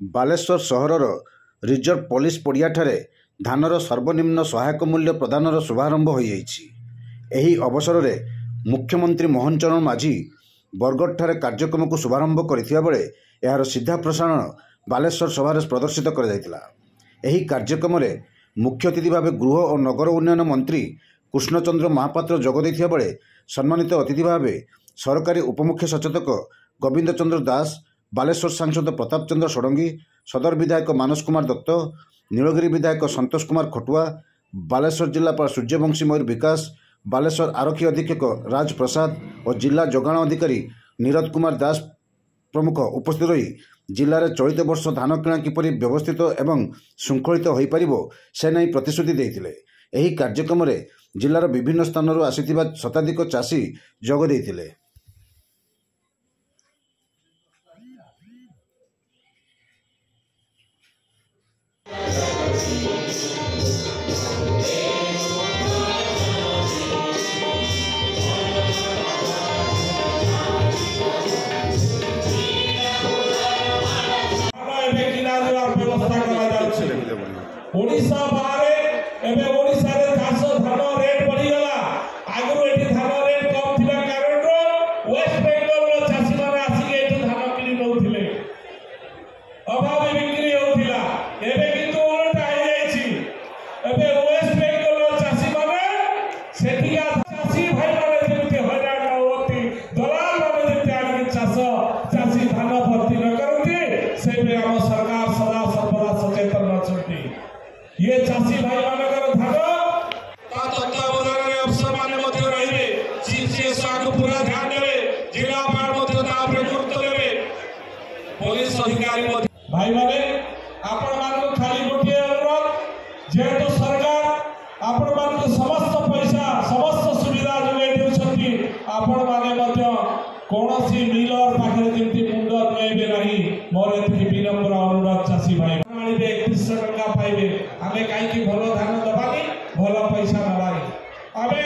ବାଲେଶ୍ୱର ସହରର reserve police ପଡ଼ିଆଠାରେ ଧାନର ସର୍ବନିମ୍ନ ସହାୟକ ମୂଲ୍ୟ ପ୍ରଦାନର ଶୁଭାରମ୍ଭ ହୋଇଯାଇଛି। ଏହି ଅବସରରେ ମୁଖ୍ୟମନ୍ତ୍ରୀ ମୋହନ ଚରଣ ମାଝୀ ବରଗଡ଼ଠାରେ କାର୍ଯ୍ୟକ୍ରମକୁ ଶୁଭାରମ୍ଭ କରିଥିବା ବେଳେ ଏହାର ସିଧା ପ୍ରସାରଣ ବାଲେଶ୍ୱର ସଭାରେ ପ୍ରଦର୍ଶିତ କରାଯାଇଥିଲା। ଏହି କାର୍ଯ୍ୟକ୍ରମରେ ମୁଖ୍ୟ ଅତିଥି ଭାବେ ଗୃହ ଓ ନଗର ଉନ୍ନୟନ ମନ୍ତ୍ରୀ କୃଷ୍ଣଚନ୍ଦ୍ର ମହାପାତ୍ର ଯୋଗ ଦେଇଥିବା ବେଳେ ସମ୍ମାନିତ ଅତିଥି ଭାବେ ସରକାରୀ ଉପମୁଖ୍ୟ ସଚେତକ ଗୋବିନ୍ଦ ଚନ୍ଦ୍ର ଦାସ, ବାଲେଶ୍ୱର ସାଂସଦ ପ୍ରତାପ ଚନ୍ଦ୍ର ଷଡ଼ଙ୍ଗୀ, ସଦର ବିଧାୟକ ମାନସ କୁମାର ଦତ୍ତ, ନୀଳଗିରି ବିଧାୟକ ସନ୍ତୋଷ କୁମାର ଖଟୁଆ, ବାଲେଶ୍ୱର ଜିଲ୍ଲାପାଳ ସୂର୍ଯ୍ୟବଂଶୀ ମୟୂର ବିକାଶ, ବାଲେଶ୍ୱର ଆରକ୍ଷୀ ଅଧୀକ୍ଷକ ରାଜ ପ୍ରସାଦ ଓ ଜିଲ୍ଲା ଯୋଗାଣ ଅଧିକାରୀ ନିରଜ କୁମାର ଦାସ ପ୍ରମୁଖ ଉପସ୍ଥିତ ରହି ଜିଲ୍ଲାରେ ଚଳିତ ବର୍ଷ ଧାନ କିଣା କିପରି ବ୍ୟବସ୍ଥିତ ଏବଂ ଶୃଙ୍ଖଳିତ ହୋଇପାରିବ ସେ ନେଇ ପ୍ରତିଶ୍ରୁତି ଦେଇଥିଲେ। ଏହି କାର୍ଯ୍ୟକ୍ରମରେ ଜିଲ୍ଲାର ବିଭିନ୍ନ ସ୍ଥାନରୁ ଆସିଥିବା ଶତାଧିକ ଚାଷୀ ଯୋଗ ଦେଇଥିଲେ। ओडिशा बाहर एबे ओडिशा रे चाष धान रेट बढ़ी गला। आगु एठी धान रेट कम थिला कारण रो वेस्ट बेंगल रो चाषी माने आसी के एठी धान किनि नउथिले, अभाव बिक्री होथिला। एबे किंतु उल्टा आइ जायछि। एबे वेस्ट बेंगल रो चाषी माने सेठिया चाषी भाई माने जेते हैरान होती दलाल माने जेते आगि चाषी धान भर्ती न करती सेबे हम सरकार सदा सर्वदा सचेतन अछंती। ये चाषी भाई मानकर धान तत्वावधान में अफसर माने मध्य रहिबे, सीसीएस को पूरा ध्यान देबे, जिलापाल मध्य तापर गुरुत्व देबे, पुलिस अधिकारी मध्य भाई माने आपण मानको खाली गोटे अनुरोध, जेहेतु सरकार आपण मानको समस्त पैसा समस्त सुविधा जोगाई देउछंती, आपण माने मध्य कोनोसी मिलर पाखरे जेंति मुंड नइबे नाही। मोर एथि विनम्र अनुरोध चाषी भाई आनिबे 2100 टका पाइबे। आमे काई की भलो धान दबानी भलो पैसा नबानी। आमे